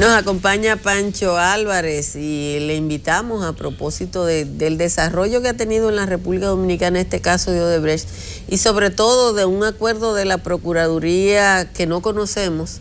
Nos acompaña Pancho Álvarez y le invitamos a propósito del desarrollo que ha tenido en la República Dominicana este caso de Odebrecht y sobre todo de un acuerdo de la Procuraduría que no conocemos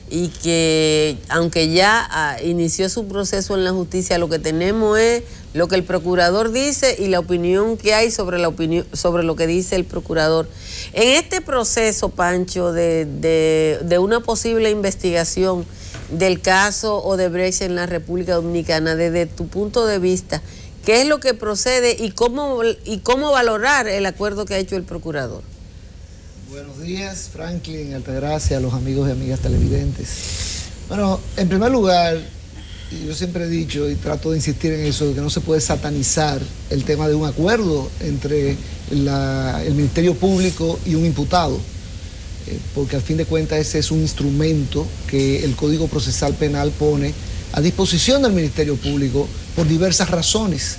y que aunque ya inició su proceso en la justicia, lo que tenemos es lo que el procurador dice y la opinión que hay sobre lo que dice el procurador. En este proceso, Pancho, de una posible investigación del caso Odebrecht en la República Dominicana, desde tu punto de vista, ¿qué es lo que procede y cómo valorar el acuerdo que ha hecho el procurador? Buenos días, Franklin, Altagracia, a los amigos y amigas televidentes. Bueno, en primer lugar, yo siempre he dicho y trato de insistir en eso, que no se puede satanizar el tema de un acuerdo entre el Ministerio Público y un imputado, porque al fin de cuentas ese es un instrumento que el Código Procesal Penal pone a disposición del Ministerio Público por diversas razones.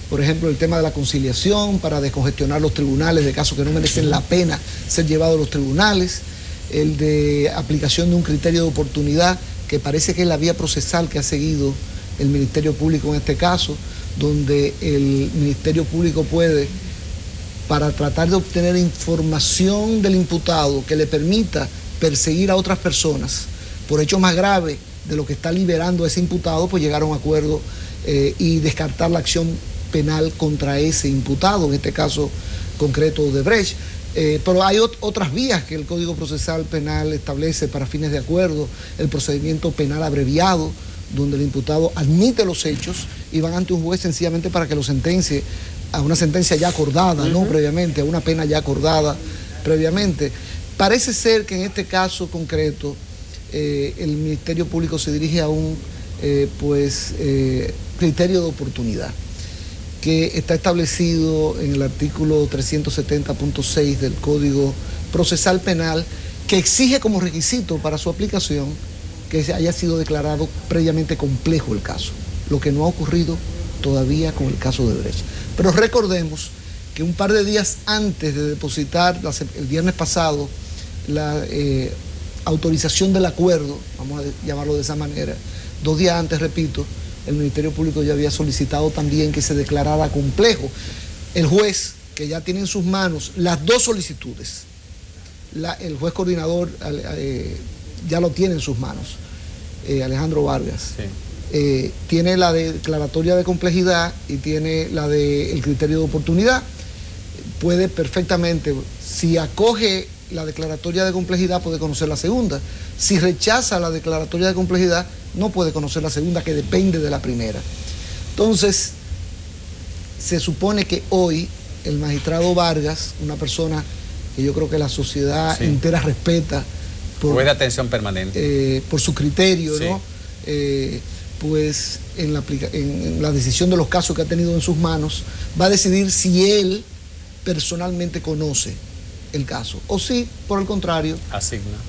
Por ejemplo, el tema de la conciliación para descongestionar los tribunales de casos que no merecen la pena ser llevados a los tribunales, el de aplicación de un criterio de oportunidad, que parece que es la vía procesal que ha seguido el Ministerio Público en este caso, donde el Ministerio Público puede, para tratar de obtener información del imputado que le permita perseguir a otras personas por hechos más graves de lo que está liberando a ese imputado, pues llegar a un acuerdo y descartar la acción penal contra ese imputado, en este caso concreto de Odebrecht. Pero hay otras vías que el Código Procesal Penal establece para fines de acuerdo, el procedimiento penal abreviado, donde el imputado admite los hechos y van ante un juez sencillamente para que lo sentencie a una sentencia ya acordada, ¿no? Previamente, a una pena ya acordada previamente. Parece ser que en este caso concreto el Ministerio Público se dirige a un criterio de oportunidad que está establecido en el artículo 370.6 del Código Procesal Penal, que exige como requisito para su aplicación que haya sido declarado previamente complejo el caso, lo que no ha ocurrido todavía con el caso de Odebrecht. Pero recordemos que un par de días antes de depositar, el viernes pasado, la autorización del acuerdo, vamos a llamarlo de esa manera, 2 días antes, repito, el Ministerio Público ya había solicitado también que se declarara complejo. El juez, que ya tiene en sus manos las 2 solicitudes, el juez coordinador ya lo tiene en sus manos, Alejandro Vargas. Sí. Tiene la declaratoria de complejidad y tiene la del criterio de oportunidad. Puede perfectamente, si acoge la declaratoria de complejidad, puede conocer la segunda. Si rechaza la declaratoria de complejidad, no puede conocer la segunda, que depende de la primera. Entonces, se supone que hoy el magistrado Vargas, una persona que yo creo que la sociedad entera respeta por de atención permanente, por su criterio, sí, ¿no? Pues en la decisión de los casos que ha tenido en sus manos, va a decidir si él personalmente conoce el caso, o si, por el contrario,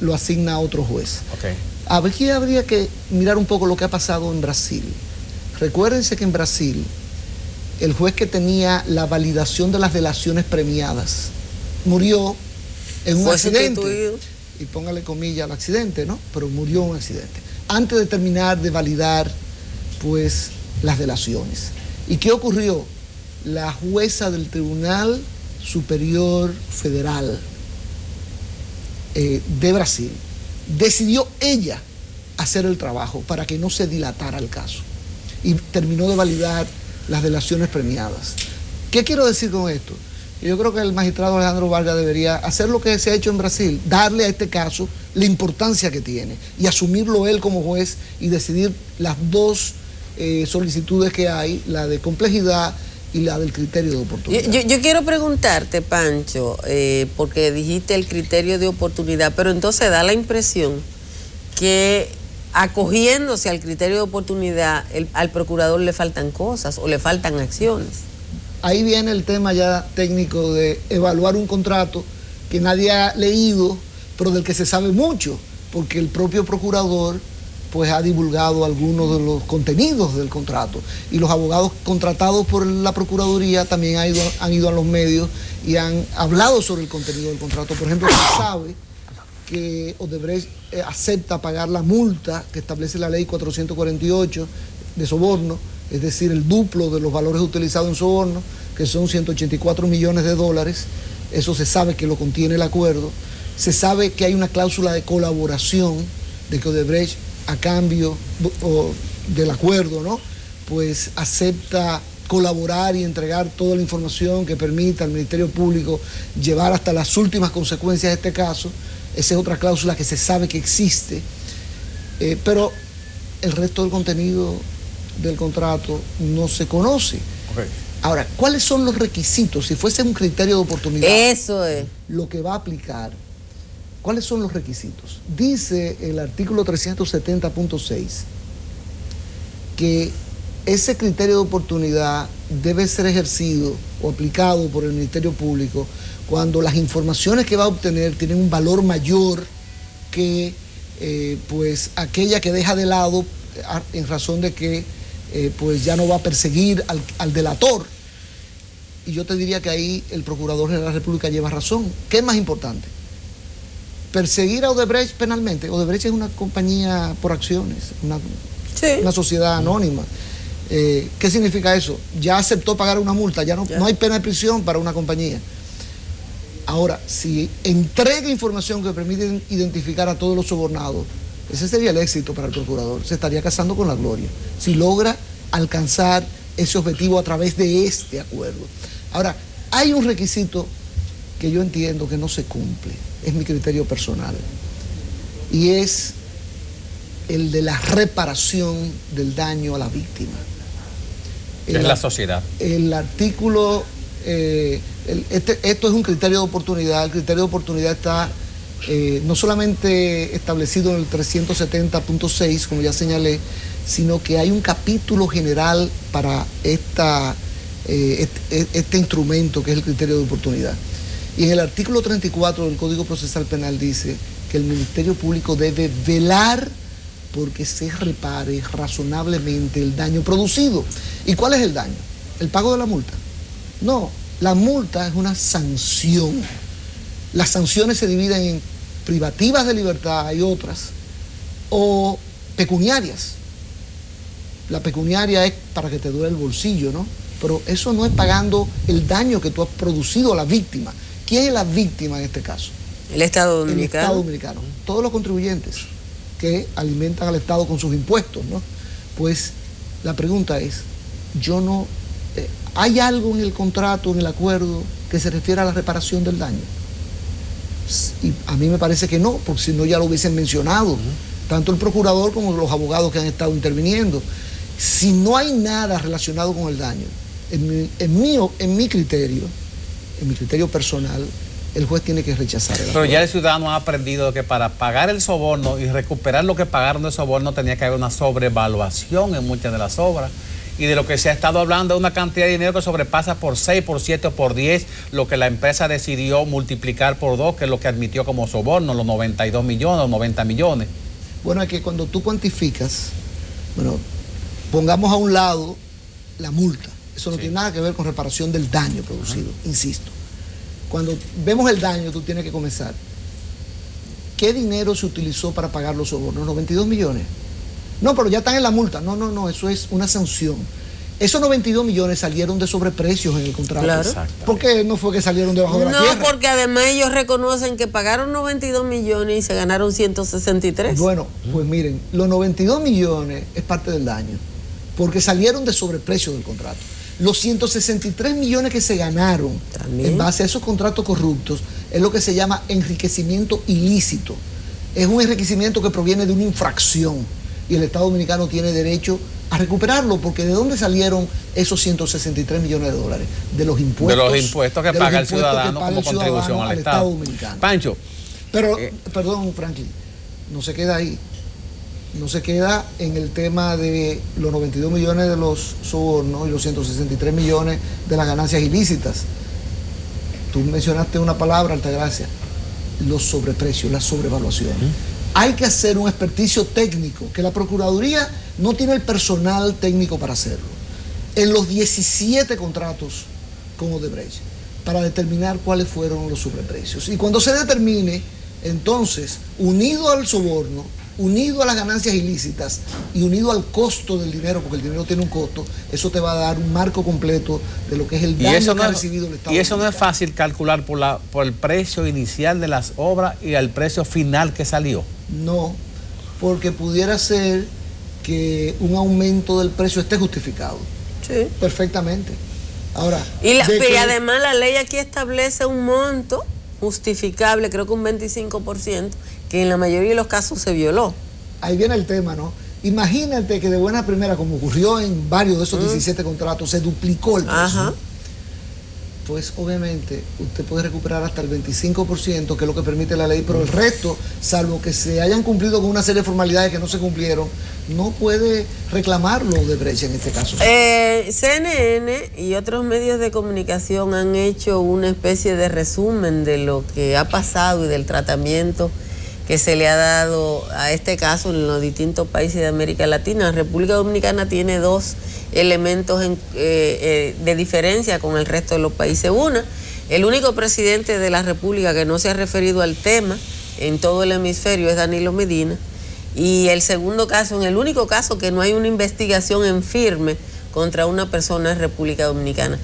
lo asigna a otro juez. Okay. Aquí habría que mirar un poco lo que ha pasado en Brasil. Recuérdense que en Brasil, el juez que tenía la validación de las delaciones premiadas murió en un accidente. Y póngale comillas al accidente, ¿no? Pero murió en un accidente, antes de terminar de validar, pues, las delaciones. ¿Y qué ocurrió? La jueza del Tribunal Superior Federal de Brasil decidió ella hacer el trabajo para que no se dilatara el caso y terminó de validar las delaciones premiadas. ¿Qué quiero decir con esto? Yo creo que el magistrado Alejandro Vargas debería hacer lo que se ha hecho en Brasil, darle a este caso la importancia que tiene y asumirlo él como juez y decidir las 2 solicitudes que hay, la de complejidad y la del criterio de oportunidad. Yo quiero preguntarte, Pancho, porque dijiste el criterio de oportunidad, pero entonces da la impresión que acogiéndose al criterio de oportunidad, al procurador le faltan cosas o le faltan acciones. Ahí viene el tema ya técnico de evaluar un contrato que nadie ha leído, pero del que se sabe mucho, porque el propio procurador pues ha divulgado algunos de los contenidos del contrato y los abogados contratados por la Procuraduría también han ido a los medios y han hablado sobre el contenido del contrato. Por ejemplo, se sabe que Odebrecht acepta pagar la multa que establece la ley 448 de soborno, es decir, el duplo de los valores utilizados en soborno, que son 184 millones de dólares. Eso se sabe que lo contiene el acuerdo. Se sabe que hay una cláusula de colaboración de que Odebrecht, a cambio del acuerdo, ¿no?, pues acepta colaborar y entregar toda la información que permita al Ministerio Público llevar hasta las últimas consecuencias de este caso. Esa es otra cláusula que se sabe que existe, pero el resto del contenido del contrato no se conoce. Okay. Ahora, ¿cuáles son los requisitos? Si fuese un criterio de oportunidad, eso es lo que va a aplicar. ¿Cuáles son los requisitos? Dice el artículo 370.6 que ese criterio de oportunidad debe ser ejercido o aplicado por el Ministerio Público cuando las informaciones que va a obtener tienen un valor mayor que pues aquella que deja de lado en razón de que pues ya no va a perseguir al delator. Y yo te diría que ahí el Procurador General de la República lleva razón. ¿Qué es más importante? Perseguir a Odebrecht penalmente. Odebrecht es una compañía por acciones, una sociedad anónima. ¿Qué significa eso? Ya aceptó pagar una multa, ya no hay pena de prisión para una compañía. Ahora, si entrega información que permite identificar a todos los sobornados, ese sería el éxito para el procurador. Se estaría casando con la gloria, si logra alcanzar ese objetivo a través de este acuerdo. Ahora, hay un requisito que yo entiendo que no se cumple, es mi criterio personal, y es el de la reparación del daño a la víctima. Es la sociedad. El artículo, esto es un criterio de oportunidad. El criterio de oportunidad está no solamente establecido en el 370.6, como ya señalé, sino que hay un capítulo general para este instrumento que es el criterio de oportunidad. Y en el artículo 34 del Código Procesal Penal dice que el Ministerio Público debe velar porque se repare razonablemente el daño producido. ¿Y cuál es el daño? ¿El pago de la multa? No, la multa es una sanción. Las sanciones se dividen en privativas de libertad y otras, o pecuniarias. La pecuniaria es para que te duele el bolsillo, ¿no? Pero eso no es pagando el daño que tú has producido a la víctima. ¿Quién es la víctima en este caso? El Estado Dominicano. El Estado Dominicano. Todos los contribuyentes que alimentan al Estado con sus impuestos, ¿no? Pues la pregunta es, ¿hay algo en el contrato, en el acuerdo, que se refiere a la reparación del daño? Y a mí me parece que no, porque si no ya lo hubiesen mencionado, tanto el procurador como los abogados que han estado interviniendo. Si no hay nada relacionado con el daño, en mi criterio personal, el juez tiene que rechazar el acuerdo. Pero ya el ciudadano ha aprendido que para pagar el soborno y recuperar lo que pagaron de soborno tenía que haber una sobrevaluación en muchas de las obras. Y de lo que se ha estado hablando es una cantidad de dinero que sobrepasa por 6, por 7 o por 10 lo que la empresa decidió multiplicar por 2, que es lo que admitió como soborno, los 92 millones o 90 millones. Bueno, es que cuando tú cuantificas, bueno, pongamos a un lado la multa. Eso no tiene nada que ver con reparación del daño producido, insisto. Cuando vemos el daño, tú tienes que comenzar. ¿Qué dinero se utilizó para pagar los sobornos? 92 millones. No, pero ya están en la multa. No, eso es una sanción. Esos 92 millones salieron de sobreprecios en el contrato. Claro. ¿Por qué no fue que salieron debajo de la tierra? No, porque además ellos reconocen que pagaron 92 millones y se ganaron 163. Bueno, pues miren, los 92 millones es parte del daño, porque salieron de sobreprecio del contrato. Los 163 millones que se ganaron ¿también? En base a esos contratos corruptos es lo que se llama enriquecimiento ilícito. Es un enriquecimiento que proviene de una infracción y el Estado Dominicano tiene derecho a recuperarlo, porque ¿de dónde salieron esos 163 millones de dólares? De los impuestos. De los impuestos que paga el ciudadano como contribución al Estado Dominicano. Pancho. Pero, perdón, Franklin, no se queda ahí. No se queda en el tema de los 92 millones de los sobornos y los 163 millones de las ganancias ilícitas. Tú mencionaste una palabra, Altagracia, los sobreprecios, la sobrevaluación. Hay que hacer un experticio técnico, que la Procuraduría no tiene el personal técnico para hacerlo, en los 17 contratos con Odebrecht, para determinar cuáles fueron los sobreprecios. Y cuando se determine Entonces, unido al soborno, unido a las ganancias ilícitas y unido al costo del dinero, porque el dinero tiene un costo, eso te va a dar un marco completo de lo que es el daño que ha recibido el Estado. Y eso no es fácil calcular por el precio inicial de las obras y el precio final que salió. No, porque pudiera ser que un aumento del precio esté justificado. Sí. Perfectamente. Ahora, y además la ley aquí establece un monto justificable, creo que un 25%, que en la mayoría de los casos se violó. Ahí viene el tema, ¿no? Imagínate que de buena primera, como ocurrió en varios de esos 17 contratos, se duplicó el precio. Ajá. Pues obviamente usted puede recuperar hasta el 25%, que es lo que permite la ley, pero el resto, salvo que se hayan cumplido con una serie de formalidades que no se cumplieron, no puede reclamarlo Odebrecht en este caso. CNN y otros medios de comunicación han hecho una especie de resumen de lo que ha pasado y del tratamiento que se le ha dado a este caso en los distintos países de América Latina. República Dominicana tiene dos elementos de diferencia con el resto de los países. Una, el único presidente de la República que no se ha referido al tema en todo el hemisferio es Danilo Medina. Y el segundo caso, en el único caso que no hay una investigación en firme contra una persona es República Dominicana.